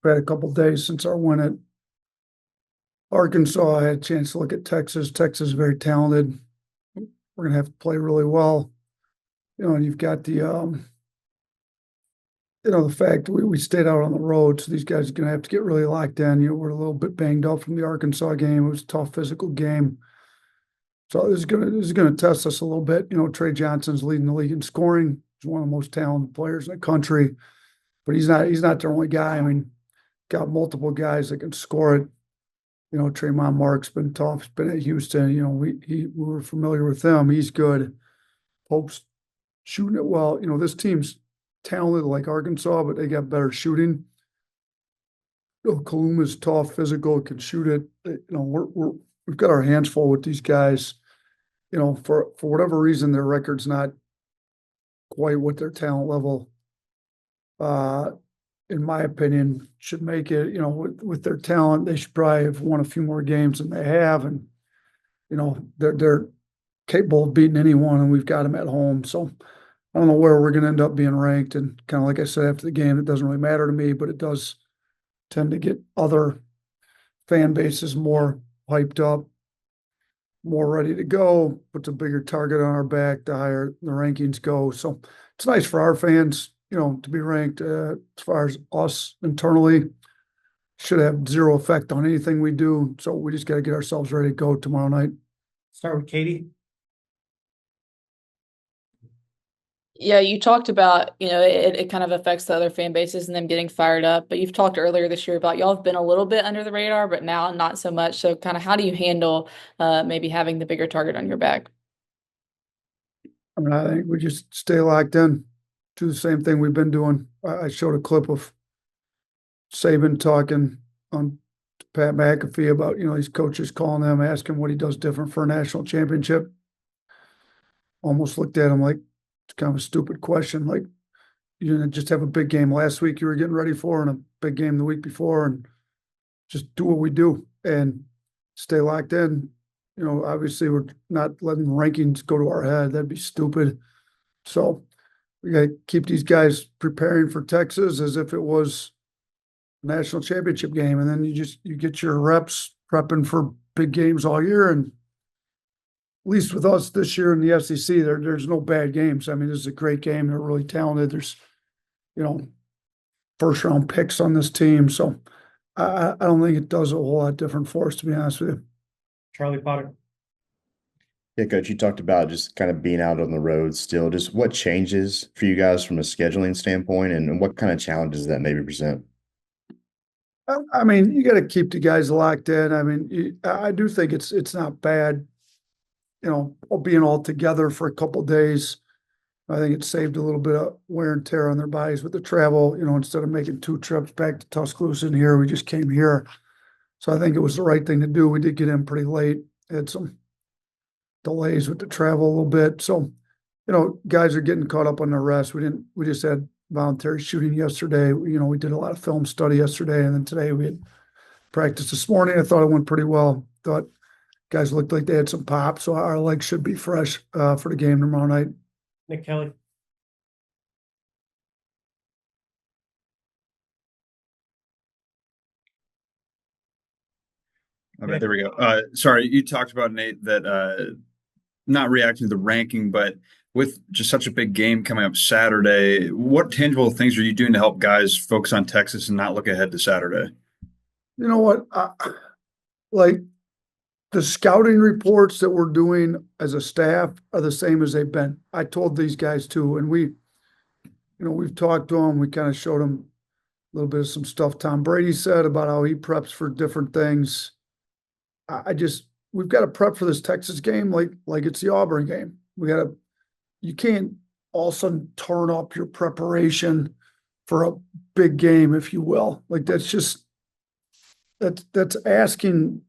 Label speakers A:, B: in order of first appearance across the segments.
A: had a couple days since our win at Arkansas. I had a chance to look at Texas. Texas is very talented. We're going to have to play really well. And you've got the fact that we stayed out on the road, so these guys are going to have to get really locked in. We're a little bit banged up from the Arkansas game. It was a tough physical game. So this is gonna test us a little bit. Trey Johnson's leading the league in scoring. He's one of the most talented players in the country, but he's not the only guy. I mean, got multiple guys that can score it. Trayvon Mark's been tough. He's been at Houston. We were familiar with him. He's good. Pope's shooting it well. This team's talented like Arkansas, but they got better shooting. Kaluma's tough, physical, can shoot it. We've got our hands full with these guys. For whatever reason, their record's not quite what their talent level, in my opinion, should make it. With their talent, they should probably have won a few more games than they have, and they're capable of beating anyone, and we've got them at home. So I don't know where we're going to end up being ranked, and kind of like I said after the game, it doesn't really matter to me, but it does tend to get other fan bases more hyped up, more ready to go, puts a bigger target on our back the higher the rankings go. So it's nice for our fans, to be ranked. As far as us internally, should have zero effect on anything we do. So we just got to get ourselves ready to go tomorrow night.
B: Start with Katie.
C: Yeah, you talked about, it kind of affects the other fan bases and them getting fired up. But you've talked earlier this year about y'all have been a little bit under the radar, but now not so much. So kind of how do you handle maybe having the bigger target on your back?
A: I mean, I think we just stay locked in, do the same thing we've been doing. I showed a clip of Saban talking on Pat McAfee about, these coaches calling them, asking what he does different for a national championship. Almost looked at him like it's kind of a stupid question. Like, you didn't just have a big game last week you were getting ready for and a big game the week before, and just do what we do and stay locked in. Obviously we're not letting rankings go to our head. That'd be stupid. So we got to keep these guys preparing for Texas as if it was a national championship game. And then you get your reps prepping for big games all year. And at least with us this year in the SEC, there's no bad games. I mean, this is a great game. They're really talented. There's, first round picks on this team. So I don't think it does a whole lot different for us, to be honest with you.
B: Charlie Potter.
D: Yeah, Coach, you talked about just kind of being out on the road still. Just what changes for you guys from a scheduling standpoint, and what kind of challenges that maybe present?
A: I mean, you got to keep the guys locked in. I mean, I do think it's not bad, being all together for a couple of days. I think it saved a little bit of wear and tear on their bodies with the travel. Instead of making 2 trips back to Tuscaloosa and here, we just came here. So I think it was the right thing to do. We did get in pretty late, had some delays with the travel a little bit. So, guys are getting caught up on their rest. We just had voluntary shooting yesterday. We did a lot of film study yesterday, and then today we had practice this morning. I thought it went pretty well. Thought guys looked like they had some pop, so our legs should be fresh for the game tomorrow night.
B: Nick Kelly.
E: All right, there we go. Sorry, you talked about, Nate, that not reacting to the ranking, but with just such a big game coming up Saturday, what tangible things are you doing to help guys focus on Texas and not look ahead to Saturday?
A: You know what? Like the scouting reports that we're doing as a staff are the same as they've been. I told these guys too, and we've talked to them. We kind of showed them a little bit of some stuff Tom Brady said about how he preps for different things. We've got to prep for this Texas game like it's the Auburn game. You can't all of a sudden turn up your preparation for a big game, if you will. Like that's asking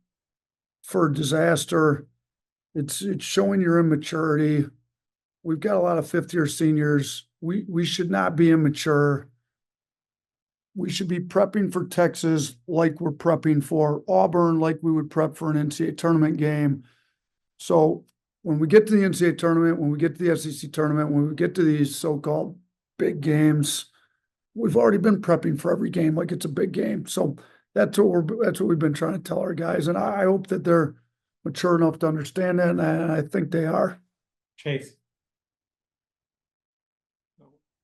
A: for disaster. It's showing your immaturity. We've got a lot of fifth-year seniors. We should not be immature. We should be prepping for Texas like we're prepping for Auburn, like we would prep for an NCAA tournament game. So when we get to the NCAA tournament, when we get to the SEC tournament, when we get to these so-called big games, we've already been prepping for every game like it's a big game. So that's what we've been trying to tell our guys, and I hope that they're mature enough to understand that, and I think they are.
B: Chase.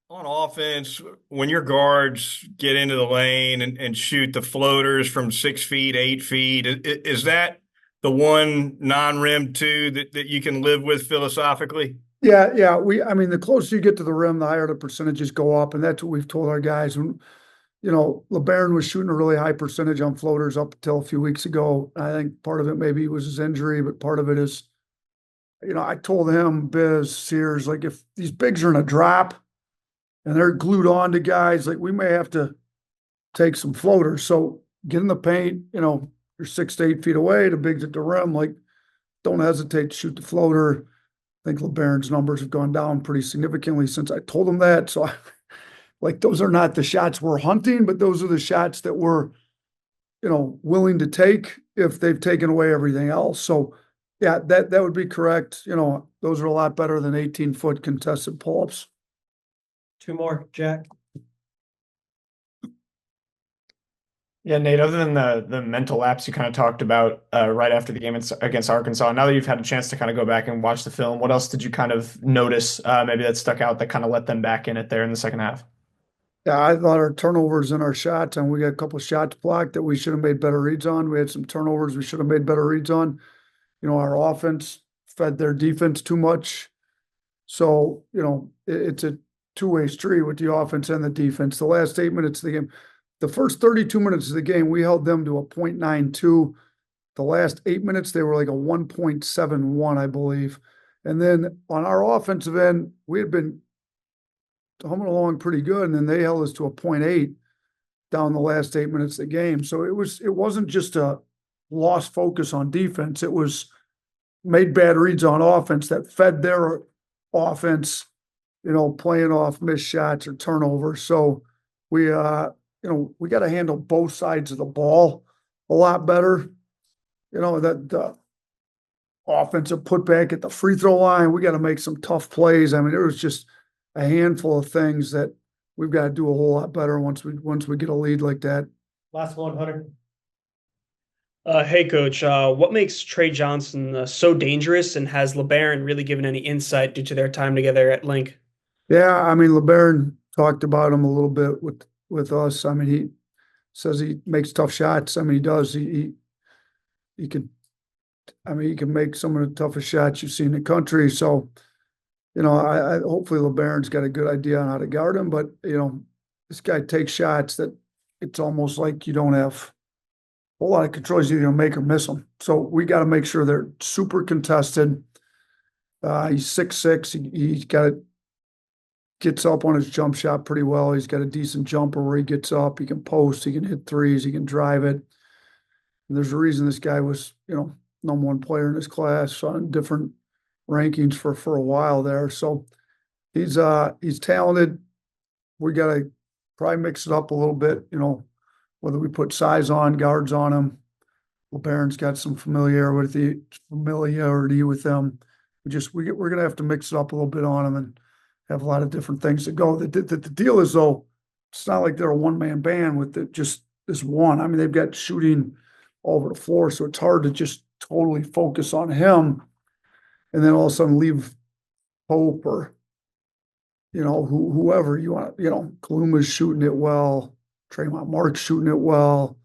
F: On offense, when your guards get into the lane and shoot the floaters from 6 feet, 8 feet, is that the one non-rim two that you can live with philosophically?
A: Yeah, yeah. I mean, the closer you get to the rim, the higher the percentages go up, and that's what we've told our guys. When, LeBaron was shooting a really high percentage on floaters up until a few weeks ago. I think part of it maybe was his injury, but part of it is, I told him, Biz, Sears, like if these bigs are in a drop and they're glued on to guys, like we may have to take some floaters. So get in the paint, you're 6 to 8 feet away, the bigs at the rim, like don't hesitate to shoot the floater. I think LeBaron's numbers have gone down pretty significantly since I told him that. So like those are not the shots we're hunting, but those are the shots that we're, willing to take if they've taken away everything else. So yeah, that would be correct. Those are a lot better than 18-foot contested pull-ups.
B: 2 more, Jack.
G: Yeah, Nate, other than the mental lapse you kind of talked about right after the game against Arkansas, now that you've had a chance to kind of go back and watch the film, what else did you kind of notice maybe that stuck out that kind of let them back in it there in the second half?
A: Yeah, I thought our turnovers in our shots, and we got a couple of shots blocked that we should have made better reads on. We had some turnovers we should have made better reads on. Our offense fed their defense too much. So, it's a two-way street with the offense and the defense. The last 8 minutes of the game, the first 32 minutes of the game, we held them to a 0.92. The last 8 minutes, they were like a 1.71, I believe. And then on our offensive end, we had been humming along pretty good, and then they held us to a 0.8 down the last 8 minutes of the game. So it wasn't just a lost focus on defense. It was made bad reads on offense that fed their offense, playing off missed shots or turnovers. So we got to handle both sides of the ball a lot better. That the offensive putback at the free throw line, we got to make some tough plays. I mean, there was just a handful of things that we've got to do a whole lot better once we get a lead like that.
B: Last one, Hunter.
H: Hey, Coach. What makes Trey Johnson so dangerous, and has LeBaron really given any insight due to their time together at Link?
A: Yeah, I mean, LeBaron talked about him a little bit with us. I mean, he says he makes tough shots. I mean, he does. He can make some of the toughest shots you've seen in the country. So, I hopefully LeBaron's got a good idea on how to guard him. But this guy takes shots that it's almost like you don't have a whole lot of control. He's either gonna make or miss them. So we got to make sure they're super contested. He's 6'6". He's gets up on his jump shot pretty well. He's got a decent jumper where he gets up. He can post. He can hit threes. He can drive it. And there's a reason this guy was, number one player in his class on different rankings for a while there. So he's talented. We got to probably mix it up a little bit, whether we put size on, guards on him. LeBaron's got some familiarity with them. We're gonna have to mix it up a little bit on him and have a lot of different things to go. The deal is, though, it's not like they're a one-man band with just this one. I mean, they've got shooting all over the floor, so it's hard to just totally focus on him and then all of a sudden leave Pope or, whoever you want, Kaluma's shooting it well, Tremont Mark's shooting it well.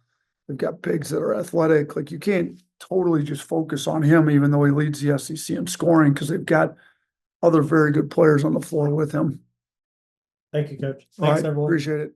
A: They've got bigs that are athletic. Like, you can't totally just focus on him, even though he leads the SEC in scoring, because they've got other very good players on the floor with him.
B: Thank you, Coach.
A: All
B: Thanks,
A: right,
B: everyone.
A: appreciate it.